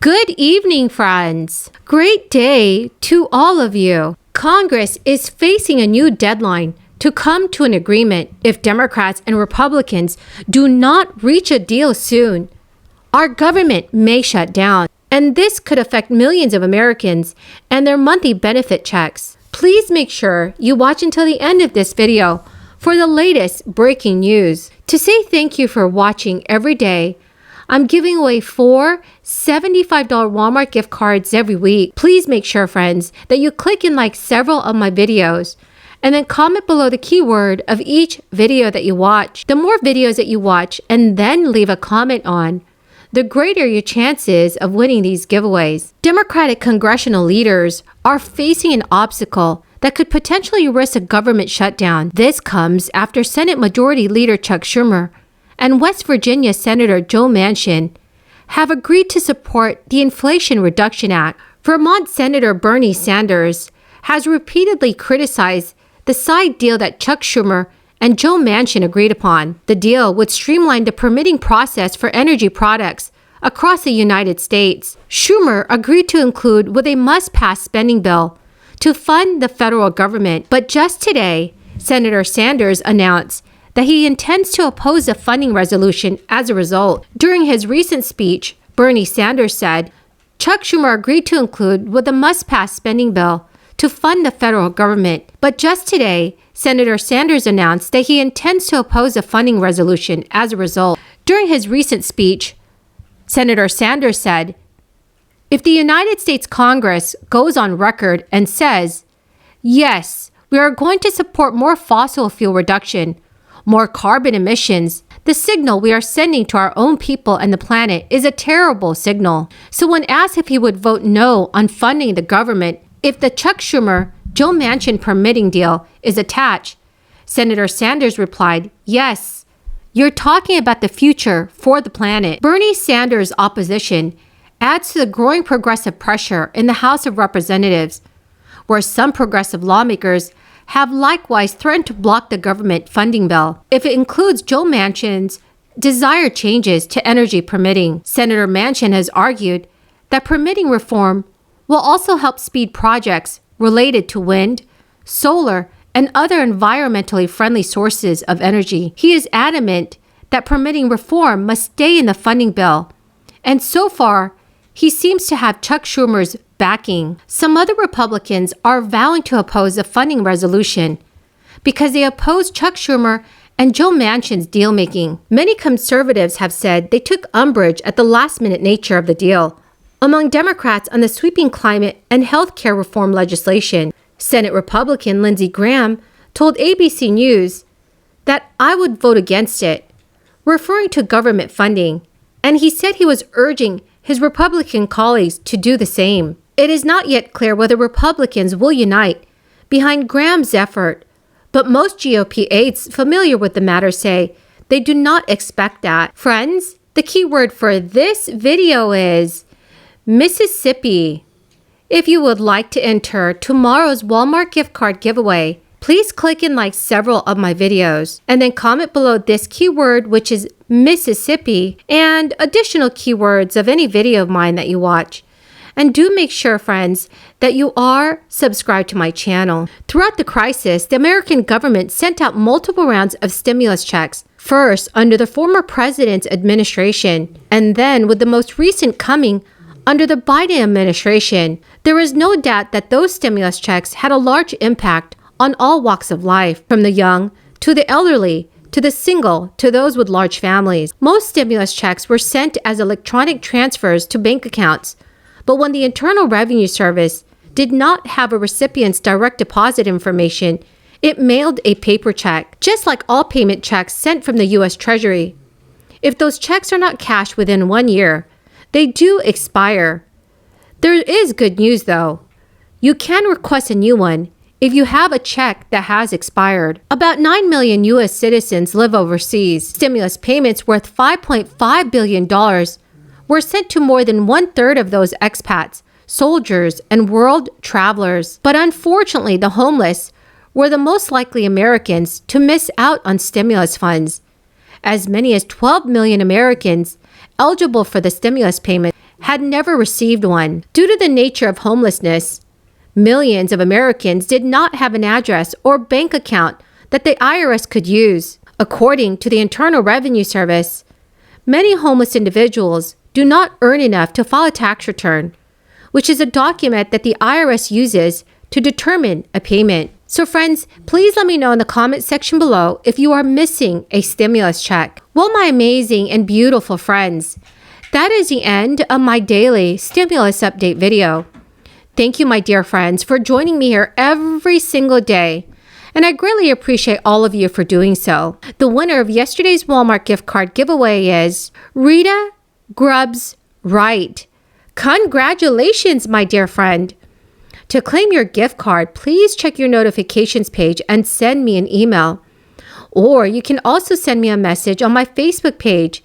Good evening, friends. Great day to all of you. Congress is facing a new deadline to come to an agreement if Democrats and Republicans do not reach a deal soon. Our government may shut down, and this could affect millions of Americans and their monthly benefit checks. Please make sure you watch until the end of this video for the latest breaking news. To say thank you for watching every day, I'm giving away 4 $75 Walmart gift cards every week. Please make sure, friends, that you click and like several of my videos and then comment below the keyword of each video that you watch. The more videos that you watch and then leave a comment on, the greater your chances of winning these giveaways. Democratic congressional leaders are facing an obstacle that could potentially risk a government shutdown. This comes after Senate Majority Leader Chuck Schumer and West Virginia Senator Joe Manchin have agreed to support the Inflation Reduction Act. Vermont Senator Bernie Sanders has repeatedly criticized the side deal that Chuck Schumer and Joe Manchin agreed upon. The deal would streamline the permitting process for energy products across the United States. Schumer agreed to include with a must-pass spending bill to fund the federal government. But just today, Senator Sanders announced that he intends to oppose the funding resolution as a result. During his recent speech, Bernie Sanders said, Chuck Schumer agreed to include with a must-pass spending bill to fund the federal government. But just today, Senator Sanders announced that he intends to oppose the funding resolution as a result. During his recent speech, Senator Sanders said, if the United States Congress goes on record and says, yes, we are going to support more fossil fuel reduction, more carbon emissions, the signal we are sending to our own people and the planet is a terrible signal. So when asked if he would vote no on funding the government if the Chuck Schumer, Joe Manchin permitting deal is attached, Senator Sanders replied, yes, you're talking about the future for the planet. Bernie Sanders' opposition adds to the growing progressive pressure in the House of Representatives, where some progressive lawmakers have likewise threatened to block the government funding bill if it includes Joe Manchin's desired changes to energy permitting. Senator Manchin has argued that permitting reform will also help speed projects related to wind, solar, and other environmentally friendly sources of energy. He is adamant that permitting reform must stay in the funding bill, and so far, he seems to have Chuck Schumer's backing. Some other Republicans are vowing to oppose the funding resolution because they oppose Chuck Schumer and Joe Manchin's deal-making. Many conservatives have said they took umbrage at the last-minute nature of the deal. Among Democrats on the sweeping climate and health care reform legislation, Senate Republican Lindsey Graham told ABC News that I would vote against it, referring to government funding, and he said he was urging his Republican colleagues to do the same. It is not yet clear whether Republicans will unite behind Graham's effort, but most GOP aides familiar with the matter say they do not expect that. Friends, the key word for this video is Mississippi. If you would like to enter tomorrow's Walmart gift card giveaway, please click and like several of my videos and then comment below this keyword, which is Mississippi, and additional keywords of any video of mine that you watch. And do make sure, friends, that you are subscribed to my channel. Throughout the crisis, the American government sent out multiple rounds of stimulus checks. First, under the former president's administration, and then with the most recent coming under the Biden administration. There is no doubt that those stimulus checks had a large impact on all walks of life, from the young to the elderly, to the single, to those with large families. Most stimulus checks were sent as electronic transfers to bank accounts, but when the Internal Revenue Service did not have a recipient's direct deposit information, it mailed a paper check, just like all payment checks sent from the U.S. Treasury. If those checks are not cashed within 1 year, they do expire. There is good news, though. You can request a new one if you have a check that has expired. About 9 million U.S. citizens live overseas. Stimulus payments worth $5.5 billion were sent to more than 1/3 of those expats, soldiers, and world travelers. But unfortunately, the homeless were the most likely Americans to miss out on stimulus funds. As many as 12 million Americans eligible for the stimulus payment had never received one. Due to the nature of homelessness, millions of Americans did not have an address or bank account that the IRS could use. According to the Internal Revenue Service, many homeless individuals do not earn enough to file a tax return, which is a document that the IRS uses to determine a payment. So friends, please let me know in the comment section below if you are missing a stimulus check. Well, my amazing and beautiful friends, that is the end of my daily stimulus update video. Thank you, my dear friends, for joining me here every single day. And I greatly appreciate all of you for doing so. The winner of yesterday's Walmart gift card giveaway is Rita Grubbs Wright. Congratulations, my dear friend. To claim your gift card, please check your notifications page and send me an email. Or you can also send me a message on my Facebook page.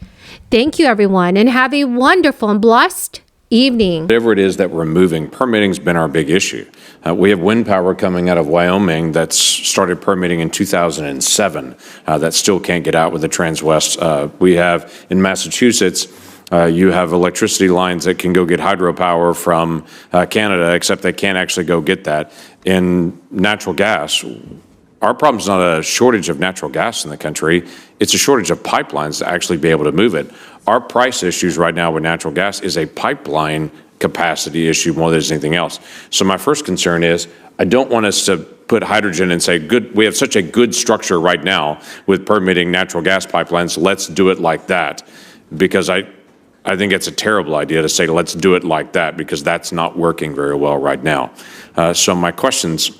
Thank you, everyone, and have a wonderful and blessed evening. Whatever it is that we're moving, permitting's been our big issue. We have wind power coming out of Wyoming that's started permitting in 2007 that still can't get out with the Transwest. We have in Massachusetts, you have electricity lines that can go get hydropower from Canada, except they can't actually go get that. In natural gas, our problem is not a shortage of natural gas in the country. It's a shortage of pipelines to actually be able to move it. Our price issues right now with natural gas is a pipeline capacity issue more than anything else. So my first concern is I don't want us to put hydrogen and say, good, we have such a good structure right now with permitting natural gas pipelines, let's do it like that. Because I think it's a terrible idea to say, let's do it like that, because that's not working very well right now. So my questions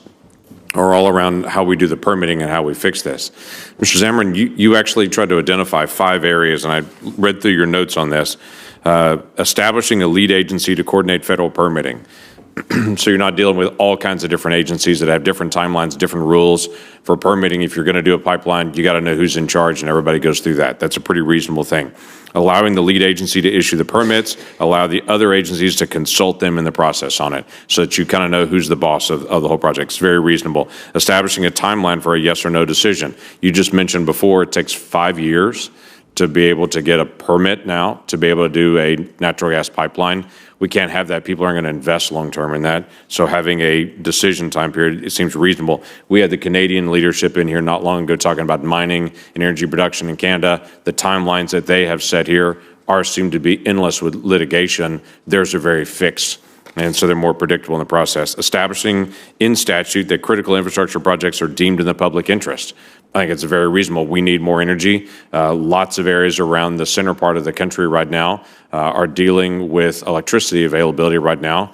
are all around how we do the permitting and how we fix this. Mr. Zimmerman, you actually tried to identify 5 areas, and I read through your notes on this. Establishing a lead agency to coordinate federal permitting. So you're not dealing with all kinds of different agencies that have different timelines, different rules for permitting. If you're going to do a pipeline, you got to know who's in charge, and everybody goes through that. That's a pretty reasonable thing. Allowing the lead agency to issue the permits, allow the other agencies to consult them in the process on it, so that you kind of know who's the boss of the whole project. It's very reasonable. Establishing a timeline for a yes or no decision. You just mentioned before it takes 5 years to be able to get a permit now, to be able to do a natural gas pipeline. We can't have that. People aren't going to invest long-term in that. So having a decision time period, it seems reasonable. We had the Canadian leadership in here not long ago talking about mining and energy production in Canada. The timelines that they have set here seem to be endless with litigation. Theirs are very fixed, and so they're more predictable in the process. Establishing in statute that critical infrastructure projects are deemed in the public interest. I think it's very reasonable. We need more energy. Lots of areas around the center part of the country right now are dealing with electricity availability right now